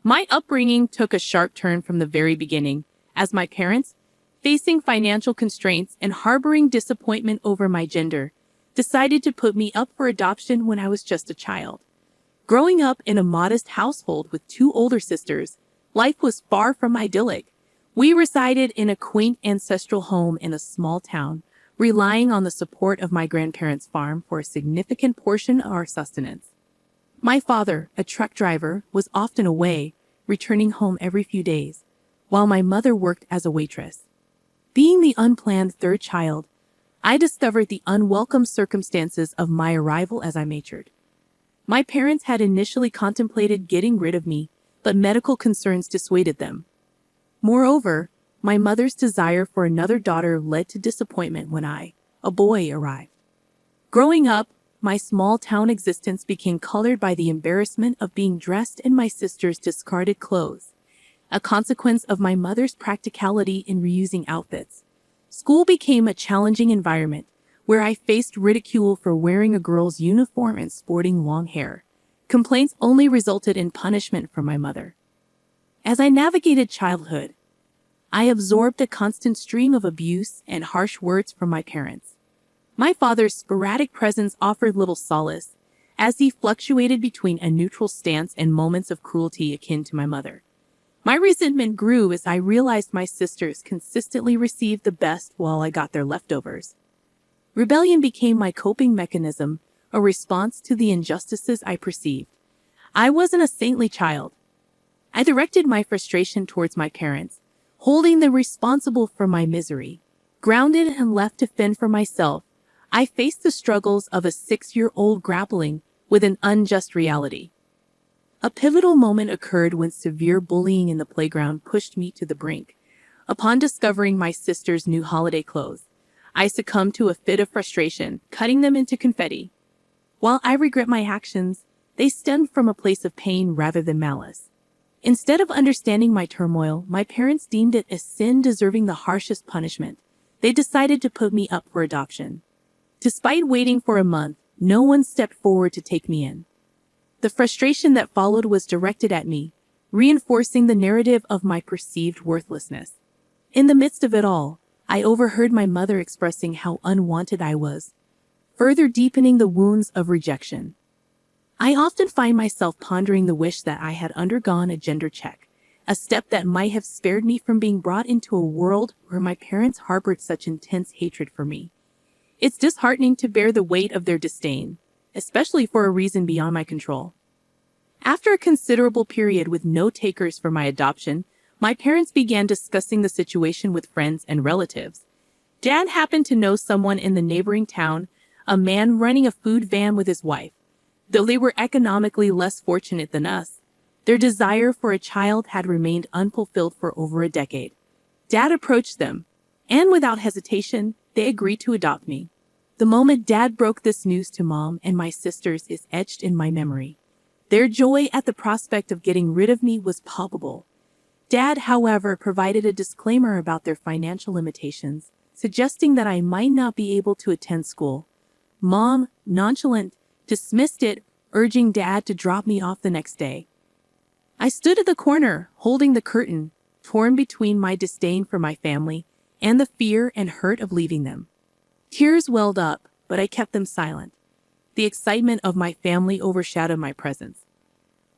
My upbringing took a sharp turn from the very beginning, as my parents, facing financial constraints and harboring disappointment over my gender, decided to put me up for adoption when I was just a child. Growing up in a modest household with two older sisters, life was far from idyllic. We resided in a quaint ancestral home in a small town, relying on the support of my grandparents' farm for a significant portion of our sustenance. My father, a truck driver, was often away, returning home every few days, while my mother worked as a waitress. Being the unplanned third child, I discovered the unwelcome circumstances of my arrival as I matured. My parents had initially contemplated getting rid of me, but medical concerns dissuaded them. Moreover, my mother's desire for another daughter led to disappointment when I, a boy, arrived. Growing up, my small-town existence became colored by the embarrassment of being dressed in my sister's discarded clothes, a consequence of my mother's practicality in reusing outfits. School became a challenging environment, where I faced ridicule for wearing a girl's uniform and sporting long hair. Complaints only resulted in punishment from my mother. As I navigated childhood, I absorbed a constant stream of abuse and harsh words from my parents. My father's sporadic presence offered little solace, as he fluctuated between a neutral stance and moments of cruelty akin to my mother. My resentment grew as I realized my sisters consistently received the best while I got their leftovers. Rebellion became my coping mechanism, a response to the injustices I perceived. I wasn't a saintly child. I directed my frustration towards my parents, holding them responsible for my misery. Grounded and left to fend for myself, I faced the struggles of a 6-year-old grappling with an unjust reality. A pivotal moment occurred when severe bullying in the playground pushed me to the brink. Upon discovering my sister's new holiday clothes, I succumbed to a fit of frustration, cutting them into confetti. While I regret my actions, they stemmed from a place of pain rather than malice. Instead of understanding my turmoil, my parents deemed it a sin deserving the harshest punishment. They decided to put me up for adoption. Despite waiting for a month, no one stepped forward to take me in. The frustration that followed was directed at me, reinforcing the narrative of my perceived worthlessness. In the midst of it all, I overheard my mother expressing how unwanted I was, further deepening the wounds of rejection. I often find myself pondering the wish that I had undergone a gender check, a step that might have spared me from being brought into a world where my parents harbored such intense hatred for me. It's disheartening to bear the weight of their disdain, especially for a reason beyond my control. After a considerable period with no takers for my adoption, my parents began discussing the situation with friends and relatives. Dad happened to know someone in the neighboring town, a man running a food van with his wife. Though they were economically less fortunate than us, their desire for a child had remained unfulfilled for over a decade. Dad approached them, and without hesitation, they agreed to adopt me. The moment Dad broke this news to Mom and my sisters is etched in my memory. Their joy at the prospect of getting rid of me was palpable. Dad, however, provided a disclaimer about their financial limitations, suggesting that I might not be able to attend school. Mom, nonchalant, dismissed it, urging Dad to drop me off the next day. I stood at the corner, holding the curtain, torn between my disdain for my family and the fear and hurt of leaving them. Tears welled up, but I kept them silent. The excitement of my family overshadowed my presence.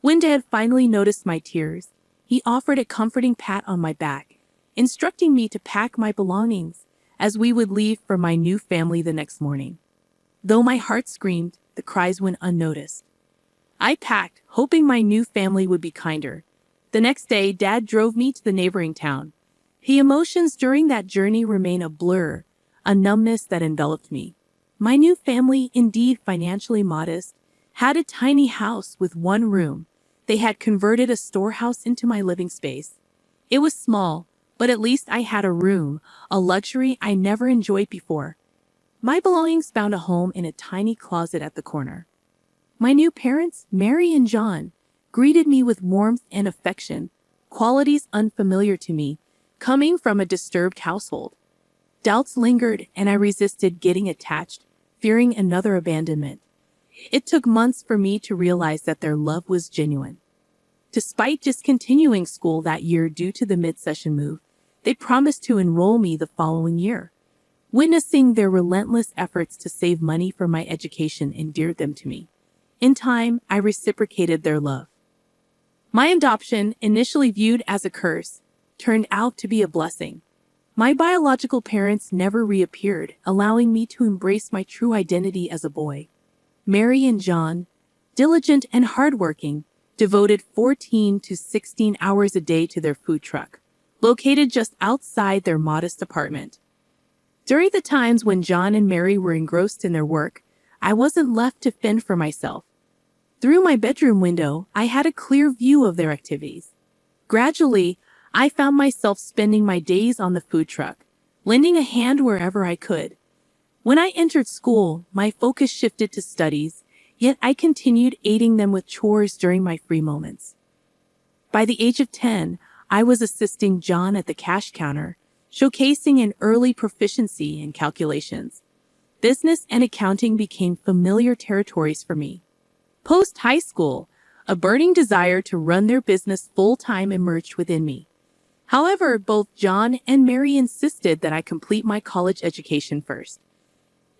When Dad finally noticed my tears, he offered a comforting pat on my back, instructing me to pack my belongings, as we would leave for my new family the next morning. Though my heart screamed, the cries went unnoticed. I packed, hoping my new family would be kinder. The next day, Dad drove me to the neighboring town. The emotions during that journey remain a blur, a numbness that enveloped me. My new family, indeed financially modest, had a tiny house with one room. They had converted a storehouse into my living space. It was small, but at least I had a room, a luxury I never enjoyed before. My belongings found a home in a tiny closet at the corner. My new parents, Mary and John, greeted me with warmth and affection, qualities unfamiliar to me, coming from a disturbed household. Doubts lingered, and I resisted getting attached, fearing another abandonment. It took months for me to realize that their love was genuine. Despite discontinuing school that year due to the mid-session move, they promised to enroll me the following year. Witnessing their relentless efforts to save money for my education endeared them to me. In time, I reciprocated their love. My adoption, initially viewed as a curse, turned out to be a blessing. My biological parents never reappeared, allowing me to embrace my true identity as a boy. Mary and John, diligent and hardworking, devoted 14 to 16 hours a day to their food truck, located just outside their modest apartment. During the times when John and Mary were engrossed in their work, I wasn't left to fend for myself. Through my bedroom window, I had a clear view of their activities. Gradually, I found myself spending my days on the food truck, lending a hand wherever I could. When I entered school, my focus shifted to studies, yet I continued aiding them with chores during my free moments. By the age of 10, I was assisting John at the cash counter, showcasing an early proficiency in calculations. Business and accounting became familiar territories for me. Post-high school, a burning desire to run their business full-time emerged within me. However, both John and Mary insisted that I complete my college education first.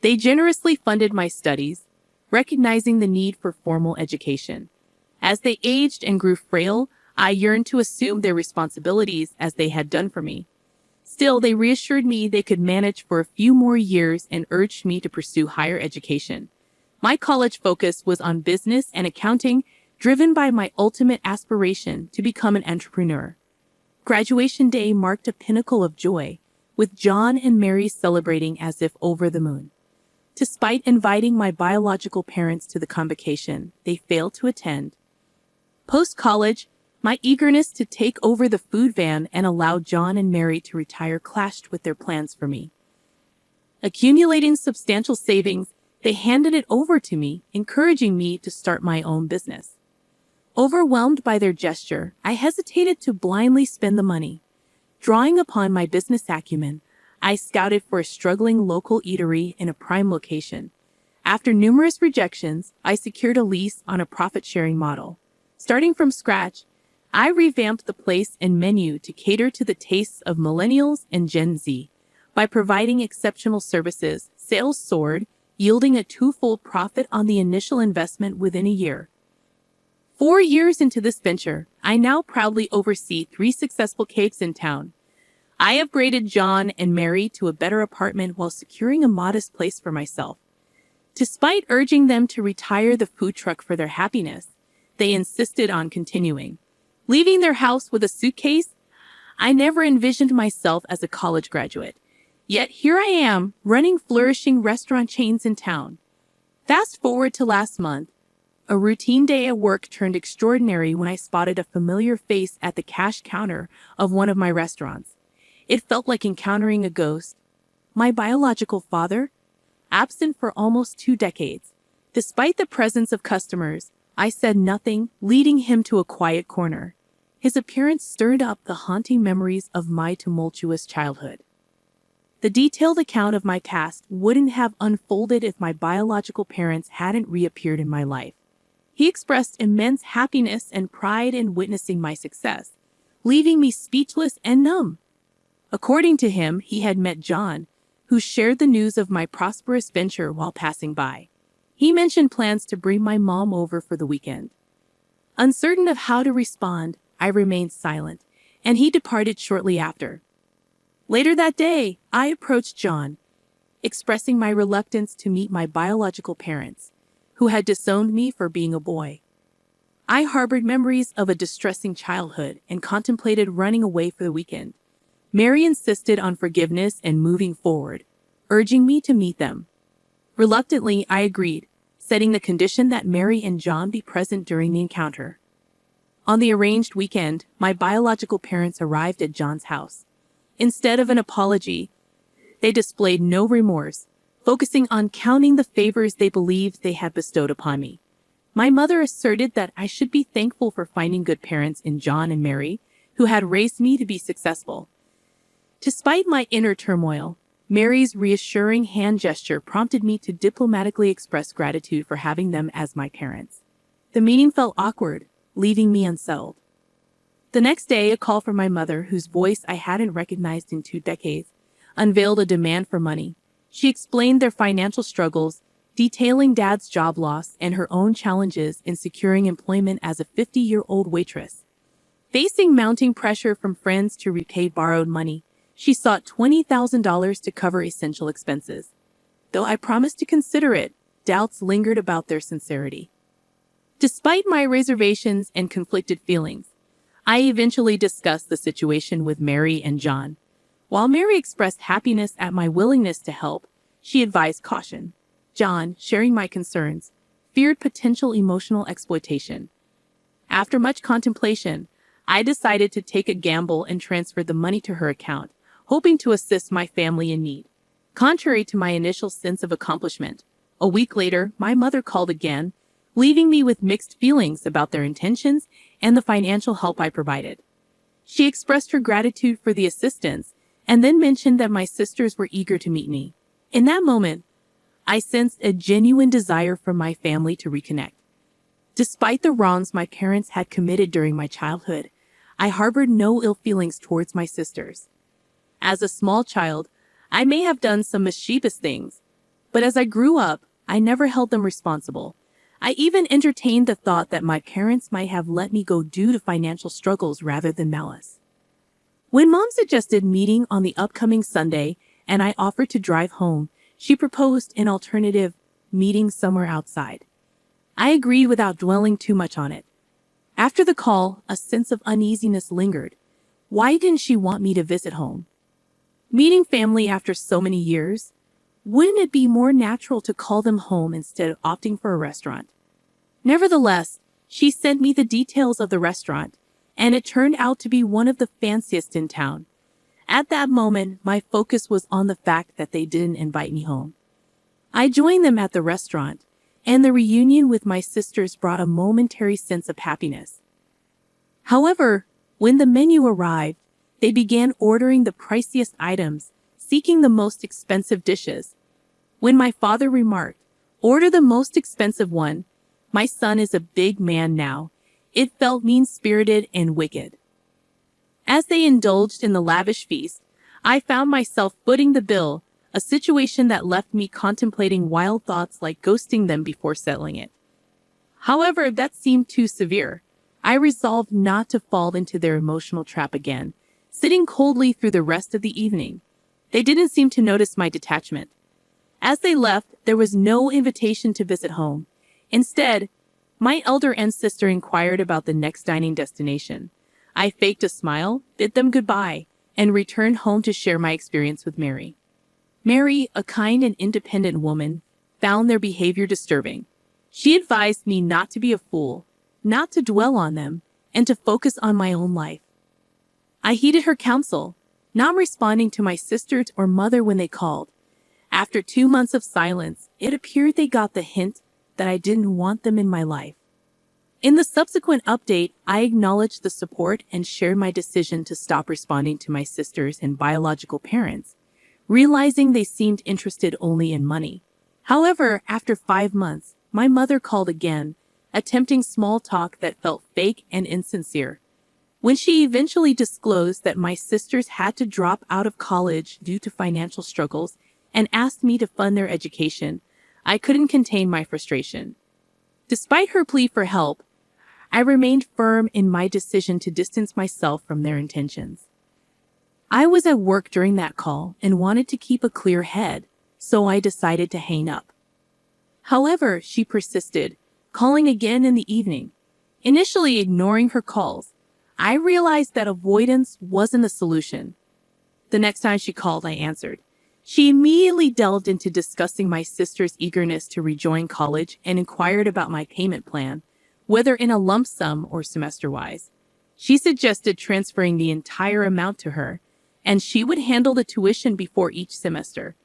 They generously funded my studies, recognizing the need for formal education. As they aged and grew frail, I yearned to assume their responsibilities as they had done for me. Still, they reassured me they could manage for a few more years and urged me to pursue higher education. My college focus was on business and accounting, driven by my ultimate aspiration to become an entrepreneur. Graduation day marked a pinnacle of joy, with John and Mary celebrating as if over the moon. Despite inviting my biological parents to the convocation, they failed to attend. Post-college, my eagerness to take over the food van and allow John and Mary to retire clashed with their plans for me. Accumulating substantial savings, they handed it over to me, encouraging me to start my own business. Overwhelmed by their gesture, I hesitated to blindly spend the money. Drawing upon my business acumen, I scouted for a struggling local eatery in a prime location. After numerous rejections, I secured a lease on a profit-sharing model. Starting from scratch, I revamped the place and menu to cater to the tastes of millennials and Gen Z. By providing exceptional services, sales soared, yielding a twofold profit on the initial investment within a year. 4 years into this venture, I now proudly oversee 3 successful cakes in town. I upgraded John and Mary to a better apartment while securing a modest place for myself. Despite urging them to retire the food truck for their happiness, they insisted on continuing. Leaving their house with a suitcase, I never envisioned myself as a college graduate. Yet here I am, running flourishing restaurant chains in town. Fast forward to last month. A routine day at work turned extraordinary when I spotted a familiar face at the cash counter of one of my restaurants. It felt like encountering a ghost. My biological father? Absent for almost 2 decades. Despite the presence of customers, I said nothing, leading him to a quiet corner. His appearance stirred up the haunting memories of my tumultuous childhood. The detailed account of my past wouldn't have unfolded if my biological parents hadn't reappeared in my life. He expressed immense happiness and pride in witnessing my success, leaving me speechless and numb. According to him, he had met John, who shared the news of my prosperous venture while passing by. He mentioned plans to bring my mom over for the weekend. Uncertain of how to respond, I remained silent, and he departed shortly after. Later that day, I approached John, expressing my reluctance to meet my biological parents, who had disowned me for being a boy. I harbored memories of a distressing childhood and contemplated running away for the weekend. Mary insisted on forgiveness and moving forward, urging me to meet them. Reluctantly, I agreed, setting the condition that Mary and John be present during the encounter. On the arranged weekend, my biological parents arrived at John's house. Instead of an apology, they displayed no remorse, focusing on counting the favors they believed they had bestowed upon me. My mother asserted that I should be thankful for finding good parents in John and Mary, who had raised me to be successful. Despite my inner turmoil, Mary's reassuring hand gesture prompted me to diplomatically express gratitude for having them as my parents. The meeting felt awkward, leaving me unsettled. The next day, a call from my mother, whose voice I hadn't recognized in 2 decades, unveiled a demand for money. She explained their financial struggles, detailing Dad's job loss and her own challenges in securing employment as a 50-year-old waitress. Facing mounting pressure from friends to repay borrowed money, she sought $20,000 to cover essential expenses. Though I promised to consider it, doubts lingered about their sincerity. Despite my reservations and conflicted feelings, I eventually discussed the situation with Mary and John. While Mary expressed happiness at my willingness to help, she advised caution. John, sharing my concerns, feared potential emotional exploitation. After much contemplation, I decided to take a gamble and transfer the money to her account, hoping to assist my family in need. Contrary to my initial sense of accomplishment, a week later, my mother called again, leaving me with mixed feelings about their intentions and the financial help I provided. She expressed her gratitude for the assistance and then mentioned that my sisters were eager to meet me. In that moment, I sensed a genuine desire from my family to reconnect. Despite the wrongs my parents had committed during my childhood, I harbored no ill feelings towards my sisters. As a small child, I may have done some mischievous things, but as I grew up, I never held them responsible. I even entertained the thought that my parents might have let me go due to financial struggles rather than malice. When Mom suggested meeting on the upcoming Sunday and I offered to drive home, she proposed an alternative, meeting somewhere outside. I agreed without dwelling too much on it. After the call, a sense of uneasiness lingered. Why didn't she want me to visit home? Meeting family after so many years? Wouldn't it be more natural to call them home instead of opting for a restaurant? Nevertheless, she sent me the details of the restaurant, and it turned out to be one of the fanciest in town. At that moment, my focus was on the fact that they didn't invite me home. I joined them at the restaurant, and the reunion with my sisters brought a momentary sense of happiness. However, when the menu arrived, they began ordering the priciest items, seeking the most expensive dishes. When my father remarked, "Order the most expensive one. My son is a big man now," it felt mean-spirited and wicked. As they indulged in the lavish feast, I found myself footing the bill, a situation that left me contemplating wild thoughts like ghosting them before settling it. However, that seemed too severe. I resolved not to fall into their emotional trap again, sitting coldly through the rest of the evening. They didn't seem to notice my detachment. As they left, there was no invitation to visit home. Instead, my elder sister inquired about the next dining destination. I faked a smile, bid them goodbye, and returned home to share my experience with Mary. Mary, a kind and independent woman, found their behavior disturbing. She advised me not to be a fool, not to dwell on them, and to focus on my own life. I heeded her counsel, not responding to my sisters or mother when they called. After 2 months of silence, it appeared they got the hint that I didn't want them in my life. In the subsequent update, I acknowledged the support and shared my decision to stop responding to my sisters and biological parents, realizing they seemed interested only in money. However, after 5 months, my mother called again, attempting small talk that felt fake and insincere. When she eventually disclosed that my sisters had to drop out of college due to financial struggles and asked me to fund their education, I couldn't contain my frustration. Despite her plea for help, I remained firm in my decision to distance myself from their intentions. I was at work during that call and wanted to keep a clear head, so I decided to hang up. However, she persisted, calling again in the evening. Initially ignoring her calls, I realized that avoidance wasn't the solution. The next time she called, I answered. She immediately delved into discussing my sister's eagerness to rejoin college and inquired about my payment plan, whether in a lump sum or semester-wise. She suggested transferring the entire amount to her, and she would handle the tuition before each semester.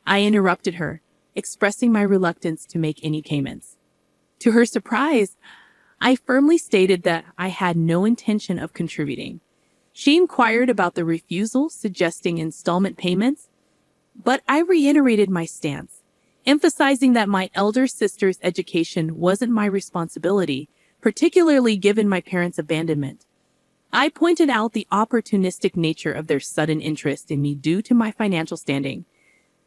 I interrupted her, expressing my reluctance to make any payments. To her surprise, I firmly stated that I had no intention of contributing. She inquired about the refusal, suggesting installment payments, but I reiterated my stance, emphasizing that my elder sister's education wasn't my responsibility, particularly given my parents' abandonment. I pointed out the opportunistic nature of their sudden interest in me due to my financial standing.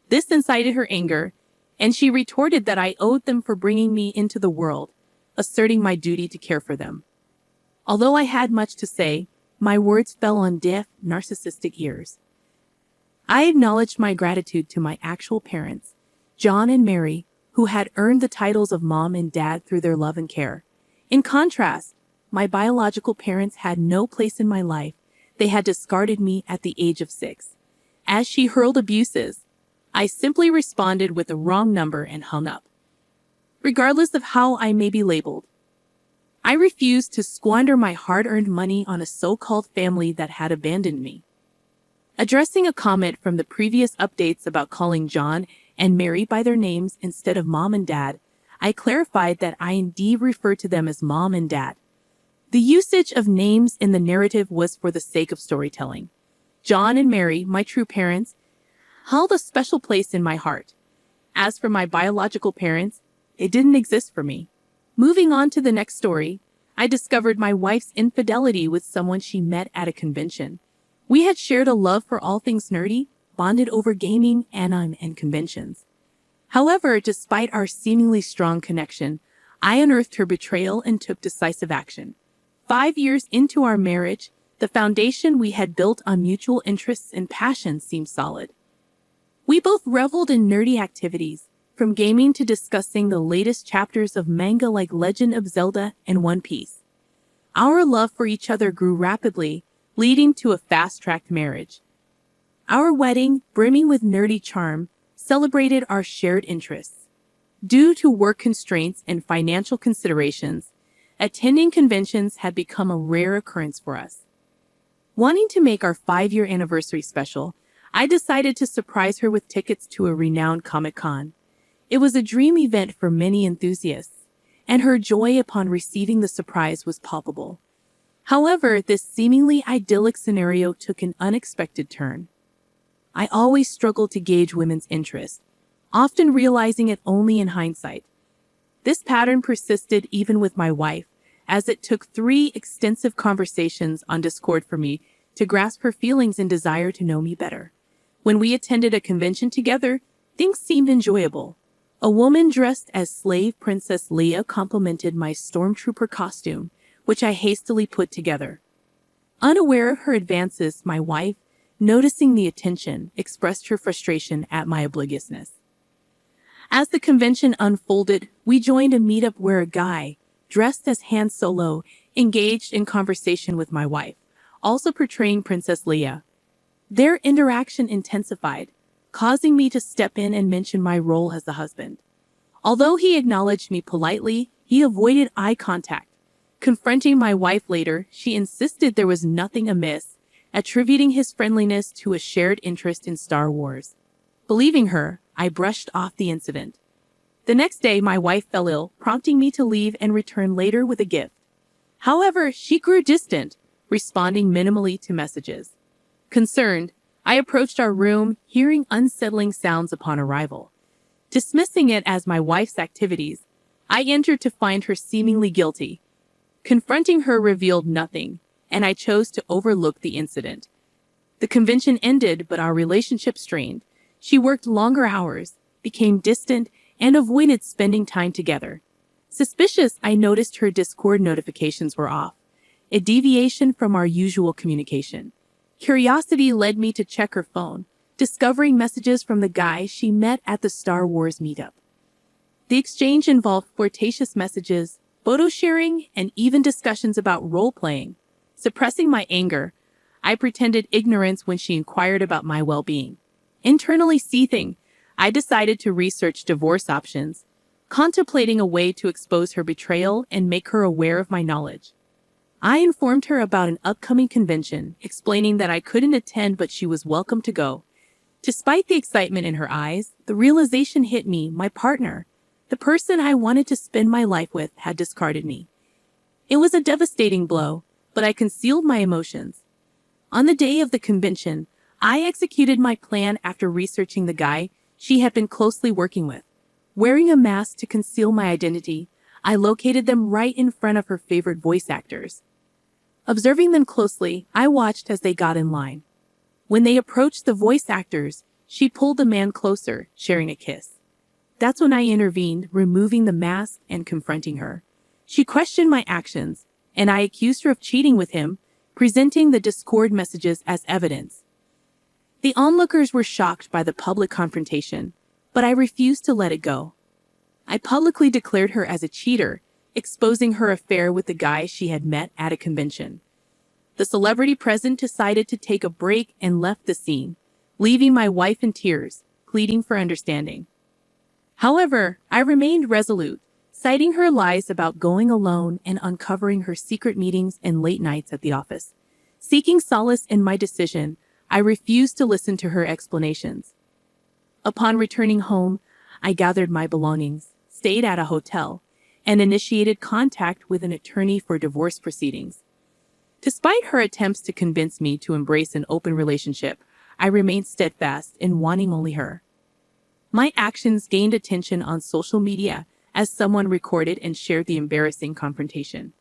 This incited her anger, and she retorted that I owed them for bringing me into the world, asserting my duty to care for them. Although I had much to say, my words fell on deaf, narcissistic ears. I acknowledged my gratitude to my actual parents, John and Mary, who had earned the titles of mom and dad through their love and care. In contrast, my biological parents had no place in my life. They had discarded me at the age of 6. As she hurled abuses, I simply responded with the wrong number and hung up. Regardless of how I may be labeled, I refused to squander my hard-earned money on a so-called family that had abandoned me. Addressing a comment from the previous updates about calling John and Mary by their names instead of mom and dad, I clarified that I indeed refer to them as mom and dad. The usage of names in the narrative was for the sake of storytelling. John and Mary, my true parents, held a special place in my heart. As for my biological parents, they didn't exist for me. Moving on to the next story, I discovered my wife's infidelity with someone she met at a convention. We had shared a love for all things nerdy, bonded over gaming, anime, and conventions. However, despite our seemingly strong connection, I unearthed her betrayal and took decisive action. 5 years into our marriage, the foundation we had built on mutual interests and passions seemed solid. We both reveled in nerdy activities, from gaming to discussing the latest chapters of manga like Legend of Zelda and One Piece. Our love for each other grew rapidly, leading to a fast-tracked marriage. Our wedding, brimming with nerdy charm, celebrated our shared interests. Due to work constraints and financial considerations, attending conventions had become a rare occurrence for us. Wanting to make our 5-year anniversary special, I decided to surprise her with tickets to a renowned Comic-Con. It was a dream event for many enthusiasts, and her joy upon receiving the surprise was palpable. However, this seemingly idyllic scenario took an unexpected turn. I always struggled to gauge women's interest, often realizing it only in hindsight. This pattern persisted even with my wife, as it took 3 extensive conversations on Discord for me to grasp her feelings and desire to know me better. When we attended a convention together, things seemed enjoyable. A woman dressed as slave Princess Leia complimented my stormtrooper costume, which I hastily put together. Unaware of her advances, my wife, noticing the attention, expressed her frustration at my obliviousness. As the convention unfolded, we joined a meetup where a guy, dressed as Han Solo, engaged in conversation with my wife, also portraying Princess Leia. Their interaction intensified, causing me to step in and mention my role as the husband. Although he acknowledged me politely, he avoided eye contact. Confronting my wife later, she insisted there was nothing amiss, attributing his friendliness to a shared interest in Star Wars. Believing her, I brushed off the incident. The next day, my wife fell ill, prompting me to leave and return later with a gift. However, she grew distant, responding minimally to messages. Concerned, I approached our room, hearing unsettling sounds upon arrival. Dismissing it as my wife's activities, I entered to find her seemingly guilty. Confronting her revealed nothing, and I chose to overlook the incident. The convention ended, but our relationship strained. She worked longer hours, became distant, and avoided spending time together. Suspicious, I noticed her Discord notifications were off, a deviation from our usual communication. Curiosity led me to check her phone, discovering messages from the guy she met at the Star Wars meetup. The exchange involved flirtatious messages, photo sharing, and even discussions about role-playing. Suppressing my anger, I pretended ignorance when she inquired about my well-being. Internally seething, I decided to research divorce options, contemplating a way to expose her betrayal and make her aware of my knowledge. I informed her about an upcoming convention, explaining that I couldn't attend but she was welcome to go. Despite the excitement in her eyes, the realization hit me: my partner, the person I wanted to spend my life with, had discarded me. It was a devastating blow, but I concealed my emotions. On the day of the convention, I executed my plan after researching the guy she had been closely working with. Wearing a mask to conceal my identity, I located them right in front of her favorite voice actors. Observing them closely, I watched as they got in line. When they approached the voice actors, she pulled the man closer, sharing a kiss. That's when I intervened, removing the mask and confronting her. She questioned my actions, and I accused her of cheating with him, presenting the Discord messages as evidence. The onlookers were shocked by the public confrontation, but I refused to let it go. I publicly declared her as a cheater, exposing her affair with the guy she had met at a convention. The celebrity present decided to take a break and left the scene, leaving my wife in tears, pleading for understanding. However, I remained resolute, citing her lies about going alone and uncovering her secret meetings and late nights at the office. Seeking solace in my decision, I refused to listen to her explanations. Upon returning home, I gathered my belongings, stayed at a hotel, and initiated contact with an attorney for divorce proceedings. Despite her attempts to convince me to embrace an open relationship, I remained steadfast in wanting only her. My actions gained attention on social media as someone recorded and shared the embarrassing confrontation.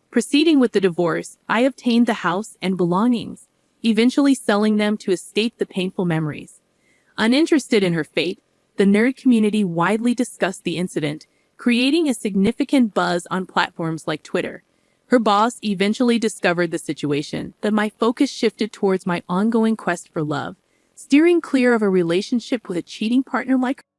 Proceeding with the divorce, I obtained the house and belongings, eventually selling them to escape the painful memories. Uninterested in her fate, the nerd community widely discussed the incident, creating a significant buzz on platforms like Twitter. Her boss eventually discovered the situation, but my focus shifted towards my ongoing quest for love, steering clear of a relationship with a cheating partner like her.